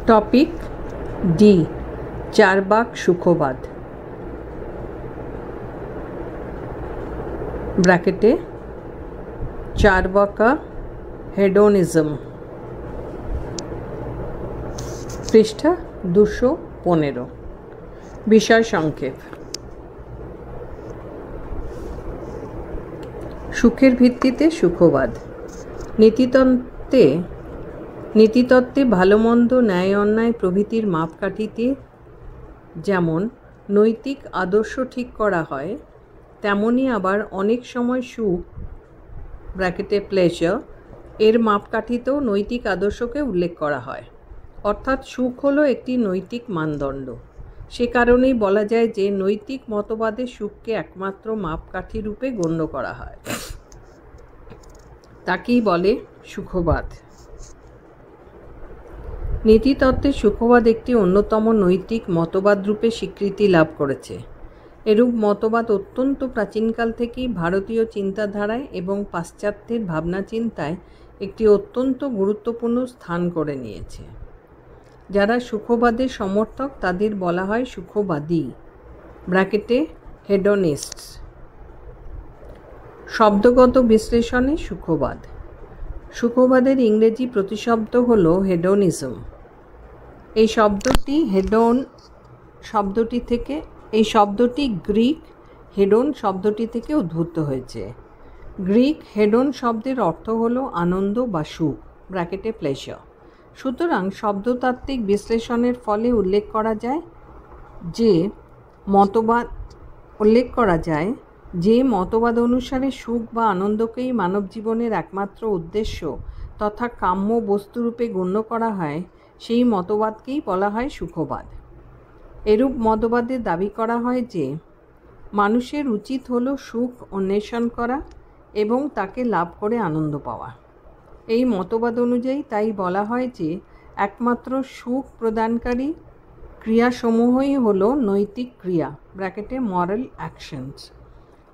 Topic D, Charvaka সুখবাদ। ব্র্যাকেটে চারবাকা Hedonism, পৃষ্ঠা 215। বিষয় সংক্ষেপ। সুখের ভিত্তিতে সুখবাদ। নীতিতত্ত্বে ভালো মন্দ, ন্যায় অন্যায় প্রভৃতির মাপকাঠিতে যেমন নৈতিক আদর্শ ঠিক করা হয়, তেমনি আবার অনেক সময় সুখ ব্র্যাকেটে প্লেজার এর মাপকাঠিতেও নৈতিক আদর্শকে উল্লেখ করা হয়। অর্থাৎ সুখ হলো একটি নৈতিক মানদণ্ড। সে কারণেই বলা যায় যে নৈতিক মতবাদে সুখকে একমাত্র মাপকাঠি রূপে গণ্য করা হয়। তাকেই বলে সুখবাদ। নীতিতত্ত্বে সুখবাদ একটি অন্যতম নৈতিক মতবাদ রূপে স্বীকৃতি লাভ করেছে। এরূপ মতবাদ অত্যন্ত প্রাচীনকাল থেকেই ভারতীয় চিন্তাধারায় এবং পাশ্চাত্যের ভাবনা চিন্তায় একটি অত্যন্ত গুরুত্বপূর্ণ স্থান করে নিয়েছে। যারা সুখবাদের সমর্থক তাদের বলা হয় সুখবাদী ব্র্যাকেটে হেডোনিস্টস। শব্দগত বিশ্লেষণে সুখবাদ। সুখবাদের ইংরেজি প্রতিশব্দ হল হেডোনিজম। এই শব্দটি গ্রিক হেডন শব্দটি থেকে উদ্ভূত হয়েছে। গ্রিক হেডন শব্দের অর্থ হল আনন্দ বা সুখ ব্র্যাকেটে প্লেজার। সুতরাং শব্দতাত্ত্বিক বিশ্লেষণের ফলে উল্লেখ করা যায় যে মতবাদ অনুসারে সুখ বা আনন্দকেই মানব জীবনের একমাত্র উদ্দেশ্য তথা কাম্য বস্তুরূপে গণ্য করা হয়, সেই মতবাদকেই বলা হয় সুখবাদ। এরূপ মতবাদে দাবি করা হয় যে মানুষের উচিত হলো সুখ অন্বেষণ করা এবং তাকে লাভ করে আনন্দ পাওয়া। এই মতবাদ অনুযায়ী তাই বলা হয় যে একমাত্র সুখ প্রদানকারী ক্রিয়াসমূহই হলো নৈতিক ক্রিয়া ব্র্যাকেটে মরাল অ্যাকশনস।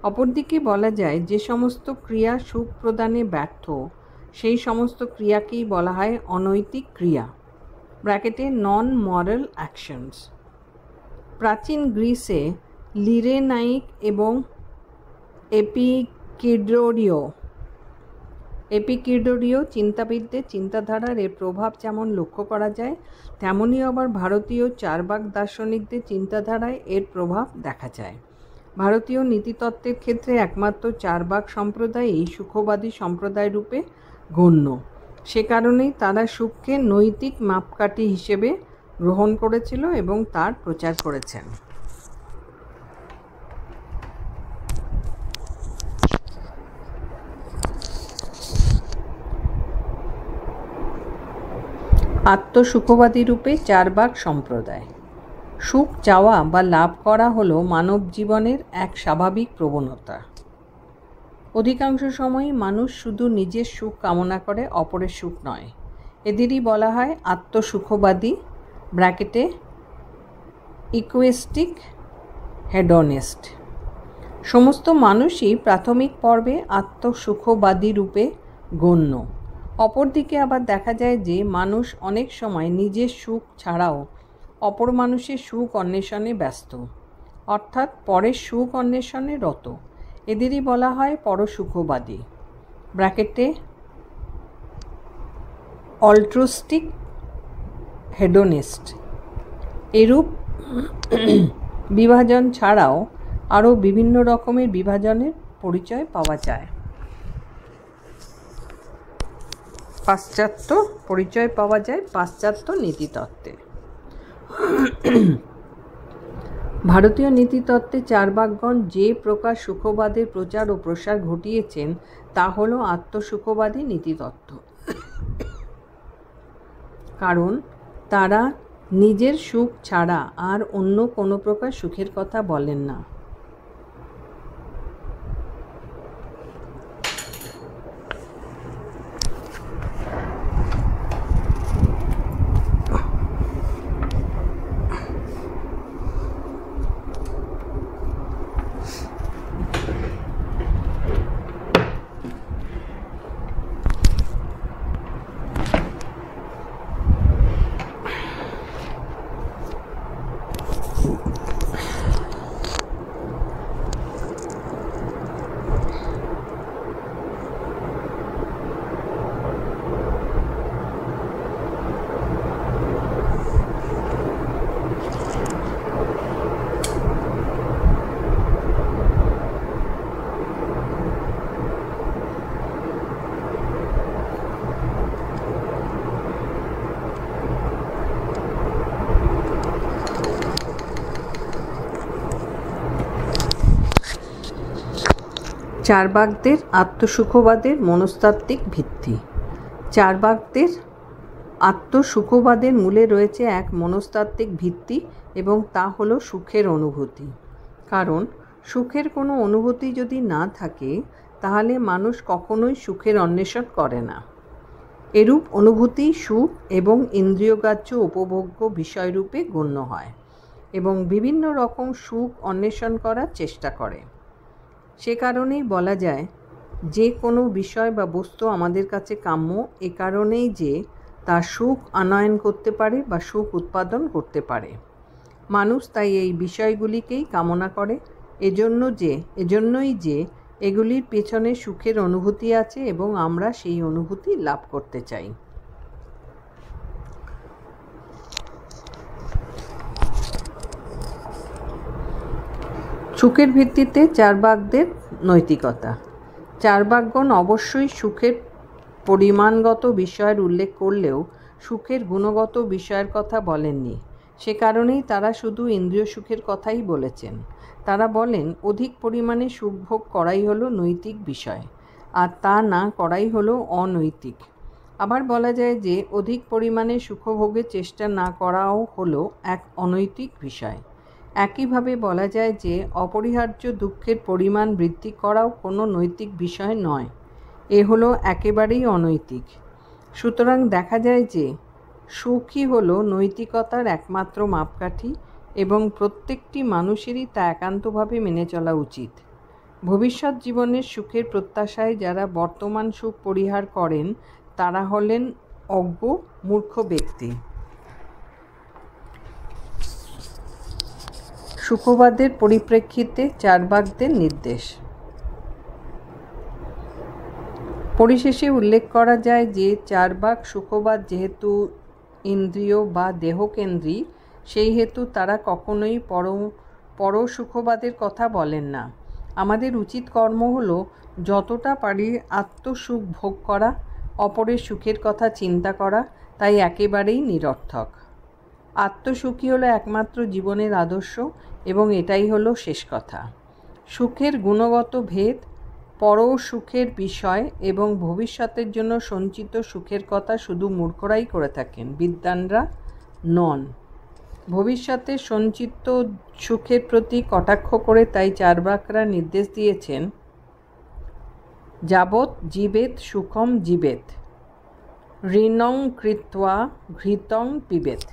অপরদিকে বলা যায় যে সমস্ত ক্রিয়া সুখ প্রদানে ব্যর্থ, সেই সমস্ত ক্রিয়াকেই বলা হয় অনৈতিক ক্রিয়া ব্র্যাকেটে নন মরাল অ্যাকশনস। প্রাচীন গ্রিসে লিরেনাইক এবং এপিকিউরীয় চিন্তাবিদদের চিন্তাধারার এর প্রভাব যেমন লক্ষ্য করা যায়, তেমনি আবার ভারতীয় চারবাক দার্শনিকদের চিন্তাধারায় এর প্রভাব দেখা যায়। ভারতীয় নীতিতত্ত্বের ক্ষেত্রে একমাত্র চারবাক সম্প্রদায় এই সুখবাদী সম্প্রদায় রূপে গণ্য। সে কারণেই তারা সুখকে নৈতিক মাপকাঠি হিসেবে গ্রহণ করেছিল এবং তার প্রচার করেছেন। আত্মসুখবাদী রূপে চারবাক সম্প্রদায়। সুখ চাওয়া বা লাভ করা হলো মানব জীবনের এক স্বাভাবিক প্রবণতা। অধিকাংশ সময়ই মানুষ শুধু নিজের সুখ কামনা করে, অপরের সুখ নয়। এদেরই বলা হয় আত্মসুখবাদী ব্র্যাকেটে ইকুয়েস্টিক হেডনিস্ট। সমস্ত মানুষই প্রাথমিক পর্বে আত্মসুখবাদী রূপে গণ্য। অপরদিকে আবার দেখা যায় যে মানুষ অনেক সময় নিজের সুখ ছাড়াও অপর মানুষের সুখ অন্বেষণে ব্যস্ত, অর্থাৎ পরের সুখ অন্বেষণে রত। এদেরই বলা হয় পরসুখবাদী ব্র্যাকেটে অল্ট্রুস্টিক হেডোনিস্ট। এরূপ বিভাজন ছাড়াও আরও বিভিন্ন রকমের বিভাজনের পরিচয় পাওয়া যায়। পাশ্চাত্য নীতিতত্ত্বে। ভারতীয় নীতিতত্ত্বে চারবাকগণ যে প্রকার সুখবাদের প্রচার ও প্রসার ঘটিয়েছেন তা হল আত্মসুখবাদী নীতিতত্ত্ব। কারণ তারা নিজের সুখ ছাড়া আর অন্য কোনো প্রকার সুখের কথা বলেন না। চার্বাকদের আত্মসুখবাদের মনস্তাত্ত্বিক ভিত্তি। চার্বাকদের আত্মসুখবাদের মূলে রয়েছে এক মনস্তাত্ত্বিক ভিত্তি এবং তা হলো সুখের অনুভূতি। কারণ সুখের কোনো অনুভূতি যদি না থাকে তাহলে মানুষ কখনোই সুখের অন্বেষণ করে না। এরূপ অনুভূতি সুখ এবং ইন্দ্রিয়গ্রাহ্য উপভোগ্য বিষয়রূপে গণ্য হয় এবং বিভিন্ন রকম সুখ অন্বেষণ করার চেষ্টা করে। সে কারণেই বলা যায় যে কোনো বিষয় বা বস্তু আমাদের কাছে কাম্য এ কারণেই যে তা সুখ আনয়ন করতে পারে বা সুখ উৎপাদন করতে পারে। মানুষ তাই এই বিষয়গুলিকেই কামনা করে এজন্যই যে এগুলির পেছনে সুখের অনুভূতি আছে এবং আমরা সেই অনুভূতি লাভ করতে চাই। সুখের ভিত্তিতে চার্বাকদের নৈতিকতা। চার্বাকগণ অবশ্যই সুখের পরিমাণগত বিষয়ের উল্লেখ করলেও সুখের গুণগত বিষয়ের কথা বলেননি। সে কারণেই তারা শুধু ইন্দ্রিয় সুখের কথাই বলেছেন। তারা বলেন অধিক পরিমাণে সুখ ভোগ করাই হলো নৈতিক বিষয়, আর তা না করাই হলো অনৈতিক। আবার বলা যায় যে অধিক পরিমাণে সুখভোগের চেষ্টা না করাও হলো এক অনৈতিক বিষয়। একইভাবে বলা যায় যে অপরিহার্য দুঃখের পরিমাণ বৃদ্ধি করাও কোনো নৈতিক বিষয় নয়, এ হলো একেবারেই অনৈতিক। সুতরাং দেখা যায় যে সুখই হলো নৈতিকতার একমাত্র মাপকাঠি এবং প্রত্যেকটি মানুষেরই তা একান্তভাবে মেনে চলা উচিত। ভবিষ্যৎ জীবনের সুখের প্রত্যাশায় যারা বর্তমান সুখ পরিহার করেন তারা হলেন অজ্ঞ মূর্খ ব্যক্তি। সুখবাদের পরিপ্রেক্ষিতে চার্বাকদের নির্দেশ। পরিশেষে উল্লেখ করা যায় যে চার্বাক সুখবাদ যেহেতু ইন্দ্রিয় বা দেহকেন্দ্রিক, সেই হেতু তারা কখনোই পরসুখবাদের কথা বলেন না। আমাদের উচিত কর্ম হলো যতটা পারি আত্মসুখ ভোগ করা, অপরের সুখের কথা চিন্তা করা তাই একেবারেই নিরর্থক। আত্মসুখই হলো একমাত্র জীবনের আদর্শ এবং এটাই হলো শেষ কথা। সুখের গুণগত ভেদ, পরসুখের বিষয় এবং ভবিষ্যতের জন্য সঞ্চিত সুখের কথা শুধু মূর্খরাই করে থাকেন, বিদ্বানরা নন। ভবিষ্যতে সঞ্চিত সুখের প্রতি কটাক্ষ করে তাই চার্বাকরা নির্দেশ দিয়েছেন, যাবৎ জীবেত সুখম জীবেত, ঋণং কৃত্বা ঘৃতং পিবেত।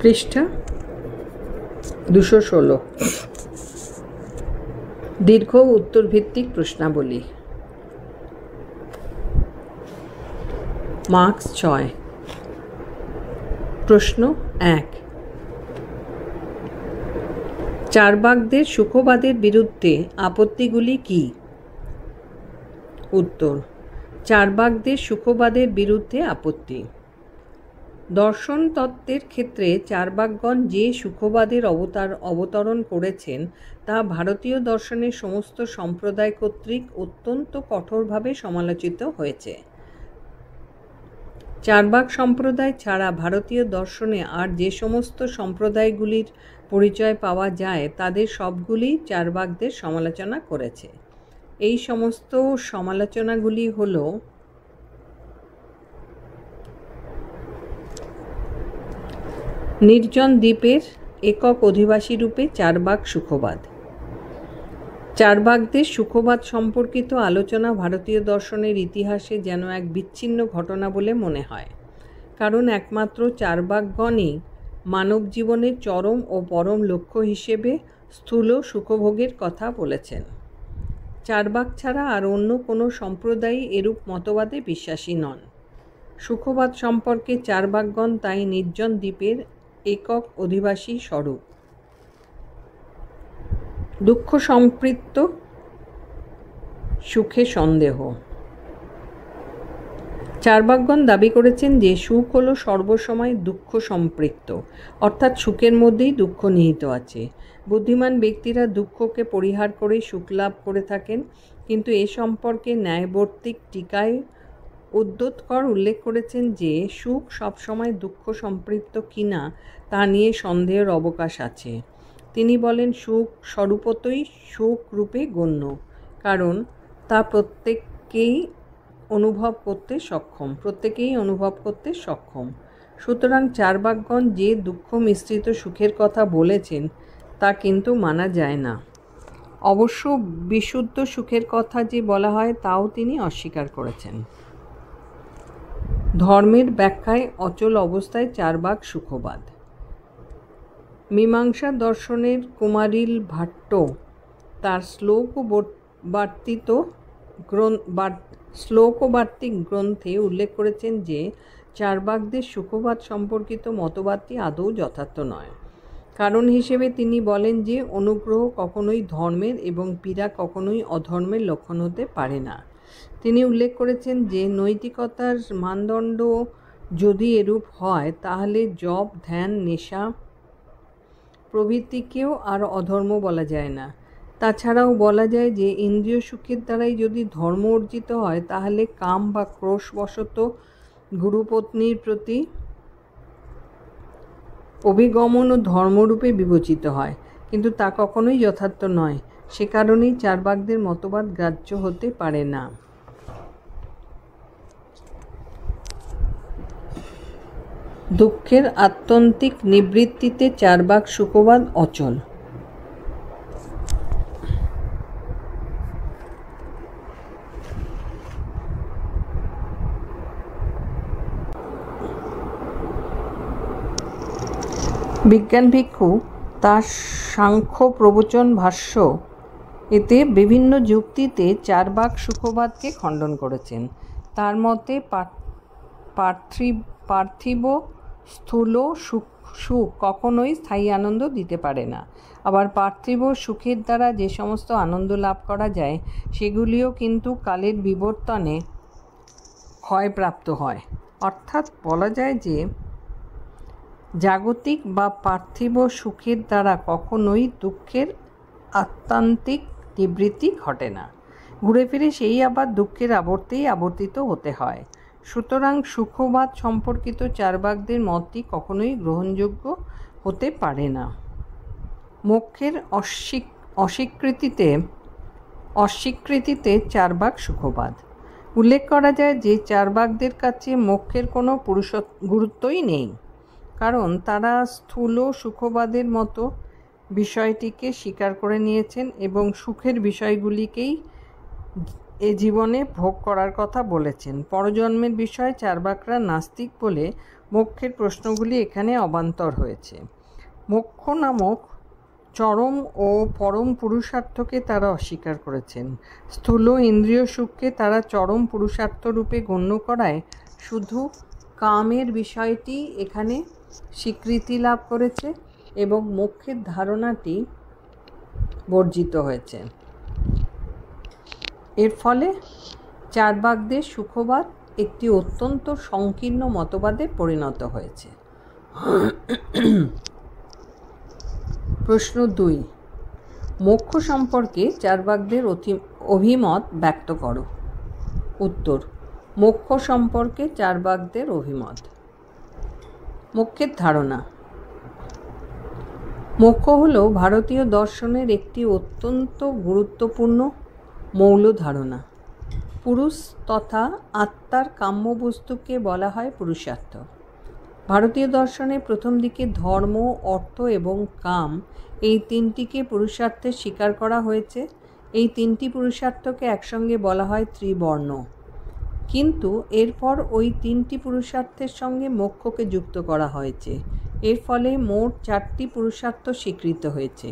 পৃষ্ঠা 216। দীর্ঘ উত্তরভিত্তিক প্রশ্নাবলী। মার্কস 6। প্রশ্ন 1। চার্বাকদের সুখবাদের বিরুদ্ধে আপত্তিগুলি কী? উত্তর। চার্বাকদের সুখবাদের বিরুদ্ধে আপত্তি। দর্শন তত্ত্বের ক্ষেত্রে চার্বাকগণ যে সুখবাদের অবতরণ করেছেন তা ভারতীয় দর্শনের সমস্ত সম্প্রদায় কর্তৃক অত্যন্ত কঠোরভাবে সমালোচিত হয়েছে। চার্বাক সম্প্রদায় ছাড়া ভারতীয় দর্শনে আর যে সমস্ত সম্প্রদায়গুলির পরিচয় পাওয়া যায় তাদের সবগুলি চার্বাকদের সমালোচনা করেছে। এই সমস্ত সমালোচনাগুলি হল: নির্জন দ্বীপের একক অধিবাসী রূপে চার্বাক সুখবাদ। চার্বাকদের সুখবাদ সম্পর্কিত আলোচনা ভারতীয় দর্শনের ইতিহাসে যেন এক বিচ্ছিন্ন ঘটনা বলে মনে হয়, কারণ একমাত্র চার্বাকগণই মানব জীবনের চরম ও পরম লক্ষ্য হিসেবে স্থূল সুখভোগের কথা বলেছেন। চার্বাক ছাড়া আর অন্য কোনো সম্প্রদায়ই এরূপ মতবাদে বিশ্বাসী নন। সুখবাদ সম্পর্কে চার্বাকগণ তাই নির্জন দ্বীপের একক অধিবাসী স্বরূপ। দুঃখ সম্পৃক্ত সুখে সন্দেহ। চার্বাকগণ দাবি করেছেন যে সুখ হলো সর্বসময় দুঃখ সম্পৃক্ত, অর্থাৎ সুখের মধ্যেই দুঃখ নিহিত আছে। বুদ্ধিমান ব্যক্তিরা দুঃখকে পরিহার করে সুখ লাভ করে থাকেন, কিন্তু এ সম্পর্কে ন্যায়বর্তিক টিকায় উদ্যোতকর উল্লেখ করেছেন যে সুখ সবসময় দুঃখ সম্পৃক্ত কিনা তা নিয়ে সন্দেহের অবকাশ আছে। তিনি বলেন সুখ স্বরূপতই সুখ রূপে গণ্য, কারণ তা প্রত্যেকেই অনুভব করতে সক্ষম। সুতরাং চার্বাকগণ যে দুঃখ মিশ্রিত সুখের কথা বলেছেন তা কিন্তু মানা যায় না। অবশ্য বিশুদ্ধ সুখের কথা যে বলা হয় তাও তিনি অস্বীকার করেছেন। ধর্মের ব্যাখ্যায় অচল অবস্থায় চার্বাক সুখবাদ। মীমাংসা দর্শনের কুমারিল ভাট্ট তার শ্লোকবার্তিক গ্রন্থে উল্লেখ করেছেন যে চার্বাকদের সুখবাদ সম্পর্কিত মতবাদটি আদৌ যথার্থ নয়। কারণ হিসেবে তিনি বলেন যে অনুগ্রহ কখনোই ধর্মের এবং পীড়া কখনোই অধর্মের লক্ষণ হতে পারে না। তিনি উল্লেখ করেছেন যে নৈতিকতার মানদণ্ড যদি এরূপ হয় তাহলে জপ, ধ্যান, নেশা প্রভৃতিকেও আর অধর্ম বলা যায় না। তাছাড়াও বলা যায় যে ইন্দ্রিয় সুখের দ্বারাই যদি ধর্ম অর্জিত হয় তাহলে কাম বা ক্রোশবশত গুরুপত্নীর প্রতি অভিগমনও ধর্মরূপে বিবেচিত হয়, কিন্তু তা কখনোই যথার্থ নয়। সে কারণেই চার্বাকদের মতবাদ গ্রাহ্য হতে পারে না। দুঃখের আত্যন্তিক নিবৃত্তিতে চার্বাক সুখবাদ অচল। বিজ্ঞান ভিক্ষু তার সাংখ্য প্রবচন ভাষ্য এতে বিভিন্ন যুক্তিতে চার্বাক সুখবাদকে খণ্ডন করেছেন। তার মতে পার্থিব স্থূল সুখ কখনোই স্থায়ী আনন্দ দিতে পারে না। আবার পার্থিব সুখের দ্বারা যে সমস্ত আনন্দ লাভ করা যায় সেগুলিও কিন্তু কালের বিবর্তনে ক্ষয়প্রাপ্ত হয়। অর্থাৎ বলা যায় যে জাগতিক বা পার্থিব সুখের দ্বারা কখনোই দুঃখের আত্মান্তিক নিবৃত্তি ঘটে না। ঘুরে ফিরে সেই আবার দুঃখের আবর্তেই আবর্তিত হতে হয়। সুতরাং সুখবাদ সম্পর্কিত চার্বাকদের মতটি কখনোই গ্রহণযোগ্য হতে পারে না। মোক্ষের অস্বীকৃতিতে চার্বাক সুখবাদ। উল্লেখ করা যায় যে চার্বাকদের কাছে মোক্ষের কোনো গুরুত্বই নেই, কারণ তারা স্থূল সুখবাদের মতো বিষয়টিকে স্বীকার করে নিয়েছেন এবং সুখের বিষয়গুলিকেই এ জীবনে ভোগ করার কথা বলেছেন। পরজন্মের বিষয়ে চার্বাকরা নাস্তিক বলে মোক্ষের প্রশ্নগুলি এখানে অবান্তর হয়েছে। মোক্ষ নামক চরম ও পরম পুরুষার্থকে তারা অস্বীকার করেছেন। স্থূল ইন্দ্রিয় সুখকে তারা চরম পুরুষার্থ রূপে গণ্য করায় শুধু কামের বিষয়টি এখানে স্বীকৃতি লাভ করেছে এবং মোক্ষের ধারণাটি বর্জিত হয়েছে। এর ফলে চার্বাকদের সুখবাদ একটি অত্যন্ত সংকীর্ণ মতবাদে পরিণত হয়েছে। প্রশ্ন 2, মোক্ষ সম্পর্কে চার্বাকদের অভিমত ব্যক্ত করো। উত্তর: মোক্ষ সম্পর্কে চার্বাকদের অভিমত। মোক্ষের ধারণা। মোক্ষ হল ভারতীয় দর্শনের একটি অত্যন্ত গুরুত্বপূর্ণ মৌল ধারণা। পুরুষ তথা আত্মার কাম্য বস্তুকে বলা হয় পুরুষার্থ। ভারতীয় দর্শনে প্রথম দিকে ধর্ম, অর্থ এবং কাম এই তিনটিকে পুরুষার্থে স্বীকার করা হয়েছে। এই তিনটি পুরুষার্থকে একসঙ্গে বলা হয় ত্রিবর্ণ। কিন্তু এরপর ওই তিনটি পুরুষার্থের সঙ্গে মোক্ষকে যুক্ত করা হয়েছে। এর ফলে মোট 4টি পুরুষার্থ স্বীকৃত হয়েছে।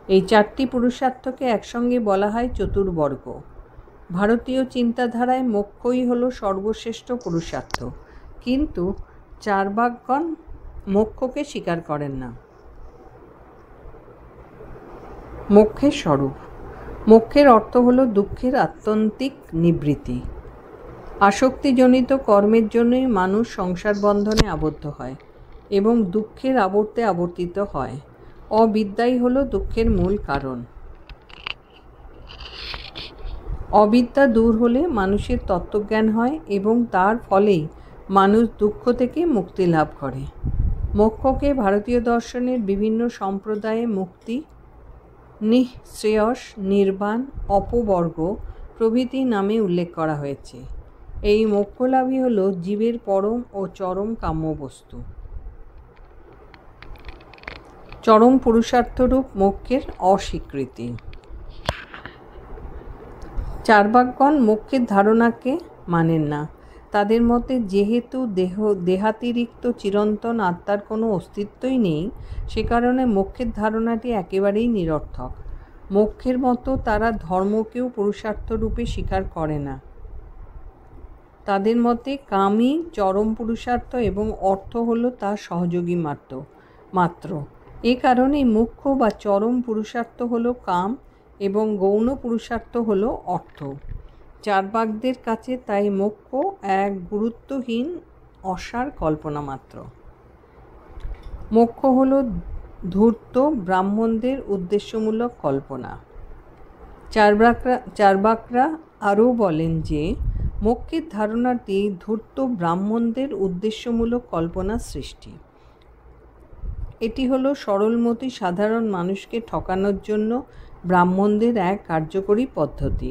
এই 4টি পুরুষার্থকে একসঙ্গে বলা হয় চতুর্বর্গ। ভারতীয় চিন্তাধারায় মোক্ষই হলো সর্বশ্রেষ্ঠ পুরুষার্থ, কিন্তু চার্বাকগণ মোক্ষকে স্বীকার করেন না। মোক্ষের স্বরূপ। মোক্ষের অর্থ হলো দুঃখের আত্যন্তিক নিবৃত্তি। আসক্তিজনিত কর্মের জন্যই মানুষ সংসার বন্ধনে আবদ্ধ হয় এবং দুঃখের আবর্তে আবর্তিত হয়। অবিদ্যাই হল দুঃখের মূল কারণ। অবিদ্যা দূর হলে মানুষের তত্ত্বজ্ঞান হয় এবং তার ফলেই মানুষ দুঃখ থেকে মুক্তি লাভ করে। মোক্ষকে ভারতীয় দর্শনের বিভিন্ন সম্প্রদায়ে মুক্তি, নিঃশ্রেয়স, নির্বাণ, অপবর্গ প্রভৃতি নামে উল্লেখ করা হয়েছে। এই মোক্ষলাভই হল জীবের পরম ও চরম কাম্যবস্তু। চরম পুরুষার্থরূপ মোক্ষের অস্বীকৃতি। চার্বাকগণ মোক্ষের ধারণাকে মানেন না। তাদের মতে যেহেতু দেহাতিরিক্ত চিরন্তন আত্মার কোনো অস্তিত্বই নেই, সে কারণে মোক্ষের ধারণাটি একেবারেই নিরর্থক। মোক্ষের মতো তারা ধর্মকেও পুরুষার্থরূপে স্বীকার করে না। তাদের মতে কামই চরম পুরুষার্থ এবং অর্থ হল তার সহযোগী মাত্র। এ কারণেই মুখ্য বা চরম পুরুষার্থ হল কাম এবং গৌণ পুরুষার্থ হল অর্থ। চার্বাকদের কাছে তাই মোক্ষ এক গুরুত্বহীন অসার কল্পনা মাত্র। মোক্ষ হল ধূর্ত ব্রাহ্মণদের উদ্দেশ্যমূলক কল্পনা। চার্বাকরা আরও বলেন যে মোক্ষের ধারণাটি ধূর্ত ব্রাহ্মণদের উদ্দেশ্যমূলক কল্পনা সৃষ্টি। এটি হল সরলমতি সাধারণ মানুষকে ঠকানোর জন্য ব্রাহ্মণদের এক কার্যকরী পদ্ধতি।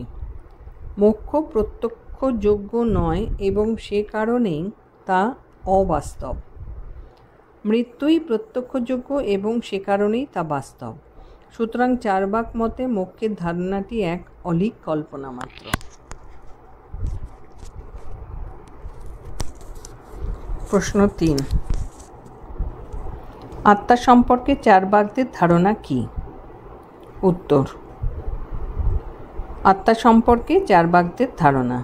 মোক্ষ প্রত্যক্ষযোগ্য নয় এবং সে কারণেই তা অবাস্তব। মৃত্যুই প্রত্যক্ষযোগ্য এবং সে কারণেই তা বাস্তব। সুতরাং চার্বাক মতে মোক্ষের ধারণাটি এক অলীক কল্পনা মাত্র। প্রশ্ন 3, আত্মা সম্পর্কে চার্বাকদের ধারণা কি? উত্তর, আত্মা সম্পর্কে চার্বাকদের ধারণা।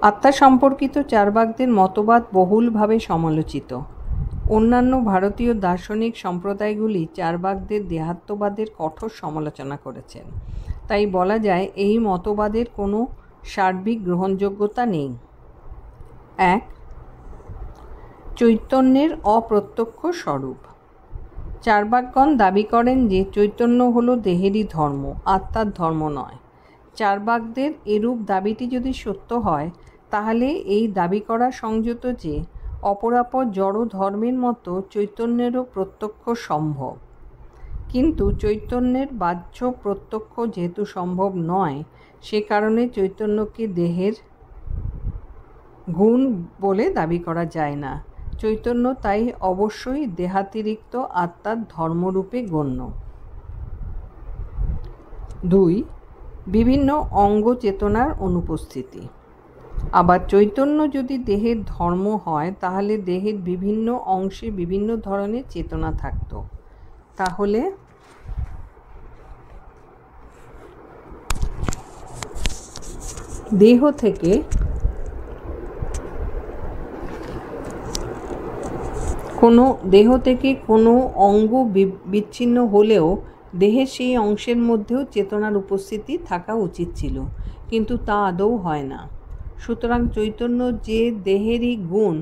আত্মা সম্পর্কিত চার্বাকদের মতবাদ বহুলভাবে সমালোচিত। অন্যান্য ভারতীয় দার্শনিক সম্প্রদায়গুলি চার্বাকদের দেহাত্মবাদের কঠোর সমালোচনা করেছেন। তাই বলা যায় এই মতবাদের কোনো সার্বিক গ্রহণযোগ্যতা নেই। 1. চৈতন্যের অপ্রত্যক্ষ স্বরূপ। চার্বাকগণ দাবি করেন যে চৈতন্য হল দেহেরই ধর্ম, আত্মার ধর্ম নয়। চার্বাকদের এরূপ দাবিটি যদি সত্য হয়, তাহলে এই দাবি করা সংযত যে অপরাপর জড় ধর্মের মতো চৈতন্যেরও প্রত্যক্ষ সম্ভব। কিন্তু চৈতন্যের বাহ্য প্রত্যক্ষ যেহেতু সম্ভব নয়, সে কারণে চৈতন্যকে দেহের গুণ বলে দাবি করা যায় না। চৈতন্য তাই অবশ্যই দেহাতিরিক্ত আত্মার ধর্মরূপে গণ্য। 2. বিভিন্ন অঙ্গ চেতনার অনুপস্থিতি। আবার চৈতন্য যদি দেহের ধর্ম হয়, তাহলে দেহের বিভিন্ন অংশে বিভিন্ন ধরনের চেতনা থাকত। তাহলে দেহ থেকে কোনো অঙ্গ বিচ্ছিন্ন হলেও দেহের সেই অংশের মধ্যেও চেতনার উপস্থিতি থাকা উচিত ছিল, কিন্তু তা আদৌ হয় না। সুতরাং চৈতন্য যে দেহেরই গুণ,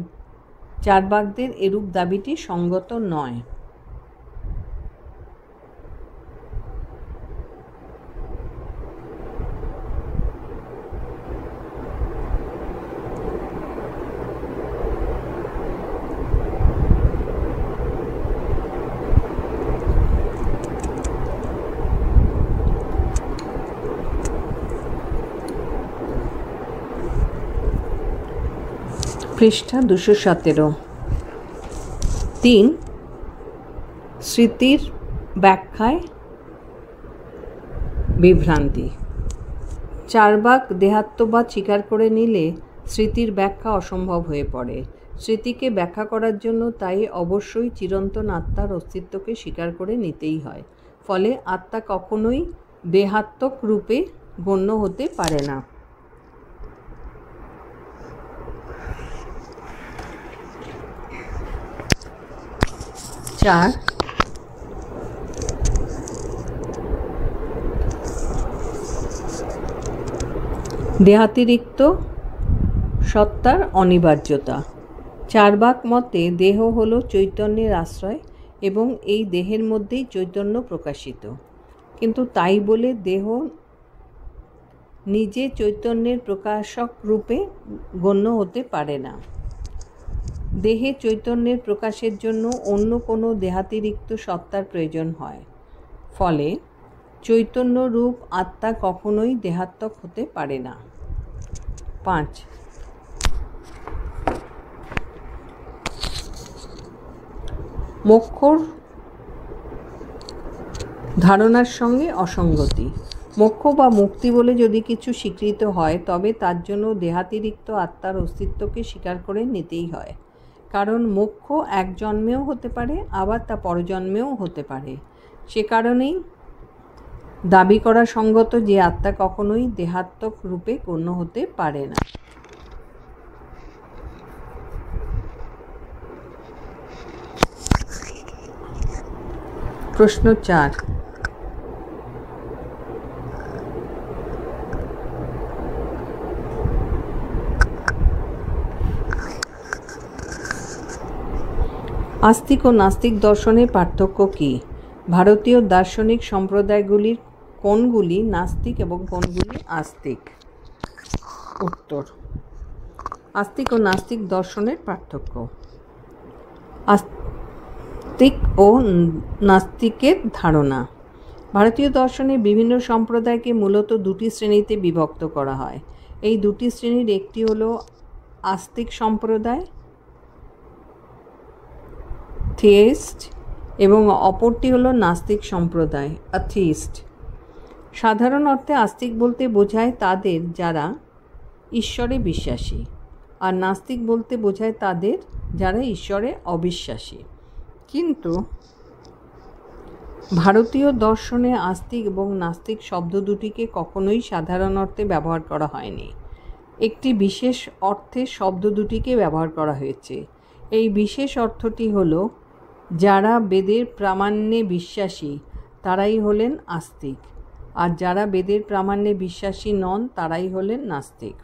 চার্বাকদের এরূপ দাবিটি সঙ্গত নয়। পৃষ্ঠা 217। 3. স্মৃতির ব্যাখ্যায় বিভ্রান্তি। চার্বাক দেহাত্মবাদ স্বীকার করে নিলে স্মৃতির ব্যাখ্যা অসম্ভব হয়ে পড়ে। স্মৃতিকে ব্যাখ্যা করার জন্য তাই অবশ্যই চিরন্তন আত্মার অস্তিত্বকে স্বীকার করে নিতেই হয়। ফলে আত্মা কখনোই দেহাত্মক রূপে গণ্য হতে পারে না। 4. দেহাতিরিক্ত সত্তার অনিবার্যতা। চার্বাক মতে দেহ হল চৈতন্যের আশ্রয় এবং এই দেহের মধ্যেই চৈতন্য প্রকাশিত, কিন্তু তাই বলে দেহ নিজে চৈতন্যের প্রকাশক রূপে গণ্য হতে পারে না। দেহে চৈতন্যের প্রকাশের জন্য অন্য কোনো দেহাতিরিক্ত সত্তার প্রয়োজন হয়, ফলে চৈতন্য রূপ আত্মা কখনোই দেহাত্মক হতে পারে না। 5. মোক্ষর ধারণার সঙ্গে অসঙ্গতি। মোক্ষ বা মুক্তি বলে যদি কিছু স্বীকৃত হয়, তবে তার জন্য দেহাতিরিক্ত আত্মার অস্তিত্বকে স্বীকার করে নিতেই হয়, কারণ মোক্ষ এক জন্মেও হতে পারে, আবার তা পরজন্মেও হতে পারে। সে কারণেই দাবি করা সঙ্গত যে আত্মা কখনোই দেহাত্মক রূপে গণ্য হতে পারে না। প্রশ্ন 4। আস্তিক ও নাস্তিক দর্শনের পার্থক্য কী? ভারতীয় দার্শনিক সম্প্রদায়গুলির কোনগুলি নাস্তিক এবং কোনগুলি আস্তিক? উত্তর। আস্তিক ও নাস্তিক দর্শনের পার্থক্য। আস্তিক ও নাস্তিকের ধারণা। ভারতীয় দর্শনের বিভিন্ন সম্প্রদায়কে মূলত দুটি শ্রেণীতে বিভক্ত করা হয়। এই দুটি শ্রেণীর একটি হল আস্তিক সম্প্রদায়, থিয়েস্ট, এবং অপরটি হল নাস্তিক সম্প্রদায়, অ্যাথিস্ট। সাধারণ অর্থে আস্তিক বলতে বোঝায় তাদের যারা ঈশ্বরে বিশ্বাসী, আর নাস্তিক বলতে বোঝায় তাদের যারা ঈশ্বরে অবিশ্বাসী। কিন্তু ভারতীয় দর্শনে আস্তিক এবং নাস্তিক শব্দ দুটিকে কখনোই সাধারণ অর্থে ব্যবহার করা হয়নি। একটি বিশেষ অর্থে শব্দ দুটিকে ব্যবহার করা হয়েছে। এই বিশেষ অর্থটি হল, যারা বেদের প্রামাণ্যে বিশ্বাসী তারাই হলেন আস্তিক, আর যারা বেদের প্রামাণ্যে বিশ্বাসী নন তারাই হলেন নাস্তিক।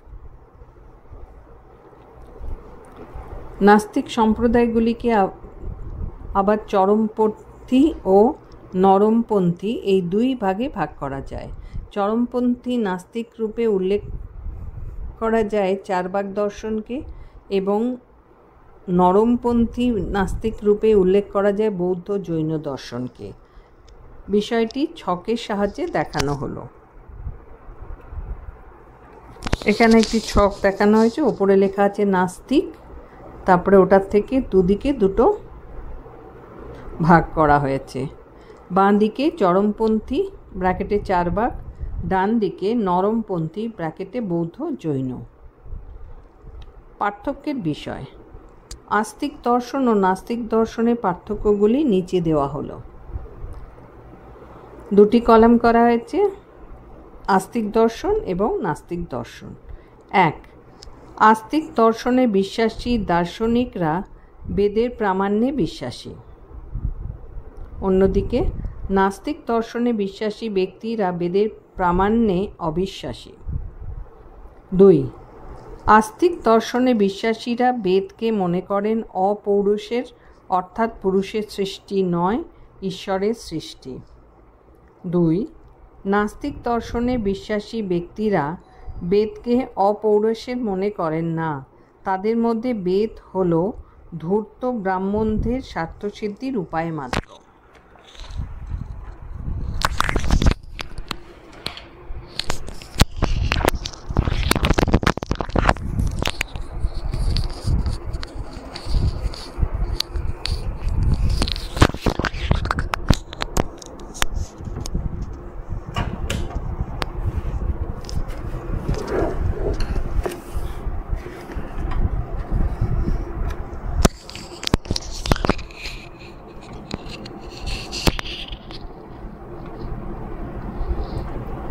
নাস্তিক সম্প্রদায়গুলিকে আবার চরমপন্থী ও নরমপন্থী এই দুই ভাগে ভাগ করা যায়। চরমপন্থী নাস্তিক রূপে উল্লেখ করা যায় চার্বাক দর্শনকে, এবং নরমপন্থী নাস্তিক রূপে উল্লেখ করা যায় বৌদ্ধ জৈন দর্শনকে। বিষয়টি ছকের সাহায্যে দেখানো হলো। এখানে একটি ছক দেখানো হয়েছে, ওপরে লেখা আছে নাস্তিক, তারপরে ওটার থেকে দুদিকে দুটো ভাগ করা হয়েছে। বাঁ দিকে চরমপন্থী ব্র্যাকেটে চার্বাক, ডান দিকে নরমপন্থী ব্র্যাকেটে বৌদ্ধ জৈন। পার্থক্যের বিষয়। আস্তিক দর্শন ও নাস্তিক দর্শনের পার্থক্যগুলি নিচে দেওয়া হলো। দুটি কলাম করা হয়েছে, আস্তিক দর্শন এবং নাস্তিক দর্শন। 1. আস্তিক দর্শনে বিশ্বাসী দার্শনিকরা বেদের প্রামাণ্যে বিশ্বাসী। অন্যদিকে নাস্তিক দর্শনে বিশ্বাসী ব্যক্তিরা বেদের প্রামাণ্যে অবিশ্বাসী। 2. আস্তিক দর্শনে বিশ্বাসীরা বেদকে মনে করেন অপৌরুষের, অর্থাৎ পুরুষের সৃষ্টি নয়, ঈশ্বরের সৃষ্টি। 2. নাস্তিক দর্শনে বিশ্বাসী ব্যক্তিরা বেদকে অপৌরুষের মনে করেন না। তাদের মধ্যে বেদ হল ধূর্ত ব্রাহ্মণদের স্বার্থসিদ্ধির উপায় মাত্র।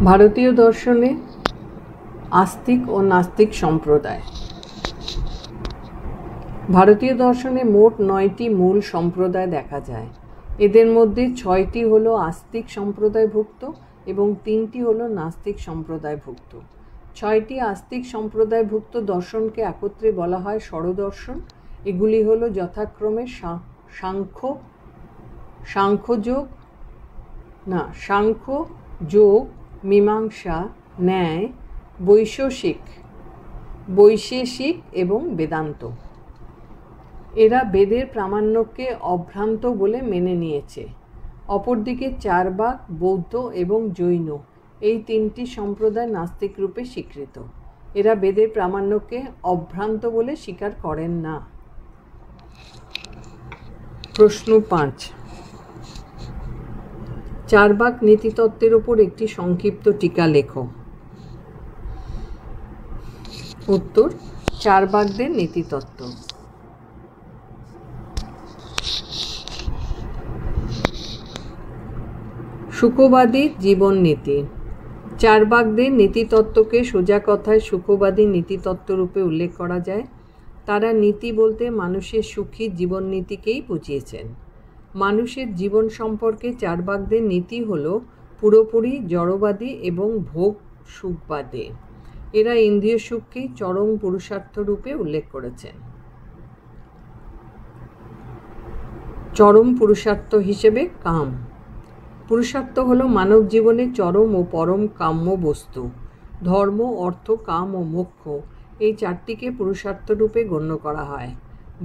ভারতীয় দর্শনে আস্তিক ও নাস্তিক সম্প্রদায়। ভারতীয় দর্শনে মোট 9টি মূল সম্প্রদায় দেখা যায়। এদের মধ্যে 6টি হলো আস্তিক সম্প্রদায়ভুক্ত এবং 3টি হলো নাস্তিক সম্প্রদায়ভুক্ত। ছয়টি আস্তিক সম্প্রদায়ভুক্ত দর্শনকে একত্রে বলা হয় ষড়দর্শন। এগুলি হলো যথাক্রমে সাংখ্য, যোগ, মীমাংসা, ন্যায়, বৈশেষিক এবং বেদান্ত। এরা বেদের প্রামাণ্যকে অভ্রান্ত বলে মেনে নিয়েছে। অপরদিকে চারবাক, বৌদ্ধ এবং জৈন এই তিনটি সম্প্রদায় নাস্তিক রূপে স্বীকৃত। এরা বেদের প্রামাণ্যকে অভ্রান্ত বলে স্বীকার করেন না। প্রশ্ন 5, চারবাক নীতিতত্ত্বের উপর একটি সংক্ষিপ্ত টিকা লেখো। উত্তর: চারবাকদের নীতিতত্ত্ব। সুখবাদী জীবন নীতি। চারবাকদের নীতিতত্ত্বকে সোজা কথায় সুখবাদী নীতিতত্ত্ব রূপে উল্লেখ করা যায়। তারা নীতি বলতে মানুষের সুখী জীবন নীতিকেই বুঝিয়েছেন। মানুষের জীবন সম্পর্কে চারবাকদের নীতি হল পুরোপুরি জড়বাদী এবং ভোগ সুখবাদী। এরা ইন্দ্রিয় সুখকেই চরম পুরুষার্থ রূপে উল্লেখ করেছেন। চরম পুরুষার্থ হিসেবে কাম। পুরুষার্থ হল মানব জীবনের চরম ও পরম কাম্য বস্তু। ধর্ম, অর্থ, কাম ও মোক্ষ এই চারটিকে পুরুষার্থ রূপে গণ্য করা হয়।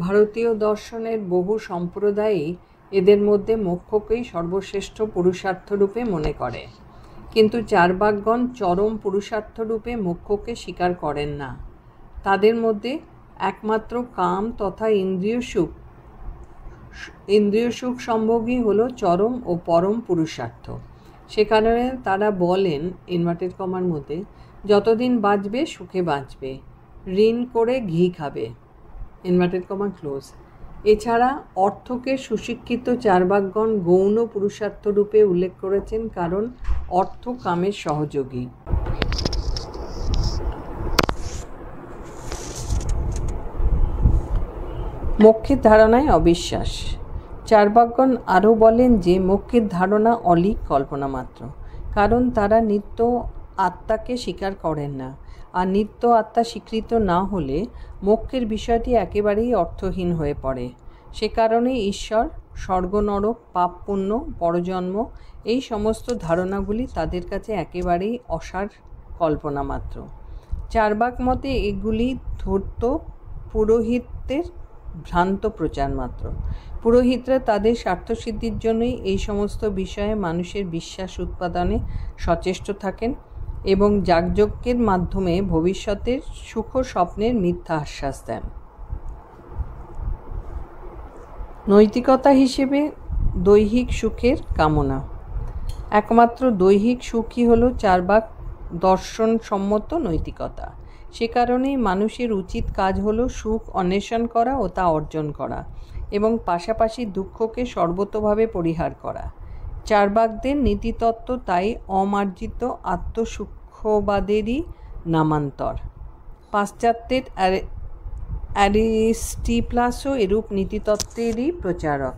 ভারতীয় দর্শনের বহু সম্প্রদায়ই এদের মধ্যে মোক্ষকেই সর্বশ্রেষ্ঠ পুরুষার্থ রূপে মনে করে, কিন্তু চারবাকগণ চরম পুরুষার্থ রূপে মোক্ষকে স্বীকার করেন না। তাদের মধ্যে একমাত্র কাম তথা ইন্দ্রিয় সুখ সম্ভোগই হল চরম ও পরম পুরুষার্থ। সে কারণে তারা বলেন ইনভার্টেড কমার মধ্যে, যতদিন বাঁচবে সুখে বাঁচবে, ঋণ করে ঘি খাবে, ইনভার্টেড কমা ক্লোজ। এছাড়া অর্থকে সুশিক্ষিত চারবাকগণ গৌণ পুরুষার্থ রূপে উল্লেখ করেছেন, কারণ অর্থ কামের সহযোগী। মোক্ষের ধারণায় অবিশ্বাস। চারবাকগণ আরও বলেন যে মোক্ষের ধারণা অলীক কল্পনা মাত্র, কারণ তারা নিত্য আত্মাকে স্বীকার করেন না। আর নিত্য আত্মা স্বীকৃত না হলে মোক্ষের বিষয়টি একেবারেই অর্থহীন হয়ে পড়ে। সে কারণে ঈশ্বর, স্বর্গ নরক, পাপ পুণ্য, পরজন্ম এই সমস্ত ধারণাগুলি তাদের কাছে একেবারেই অসার কল্পনা মাত্র। চারবাক মতে এগুলি ধূর্ত পুরোহিতদের ভ্রান্ত প্রচার মাত্র। পুরোহিতরা তাদের স্বার্থসিদ্ধির জন্যই এই সমস্ত বিষয়ে মানুষের বিশ্বাস উৎপাদনে সচেষ্ট থাকেন এবং যাগযজ্ঞের মাধ্যমে ভবিষ্যতের সুখ স্বপ্নের মিথ্যা আশ্বাস দেন। নৈতিকতা হিসেবে দৈহিক সুখের কামনা। একমাত্র দৈহিক সুখই হল চারবাক দর্শনসম্মত নৈতিকতা। সে কারণেই মানুষের উচিত কাজ হল সুখ অন্বেষণ করা ও তা অর্জন করা এবং পাশাপাশি দুঃখকে সর্বতোভাবে পরিহার করা। চারবাকদের নীতিতত্ত্ব তাই অমার্জিত আত্মসুখবাদেরই নামান্তর। পাশ্চাত্যের অ্যারিস্টিপ্লাসও এরূপ নীতিতত্ত্বেরই প্রচারক।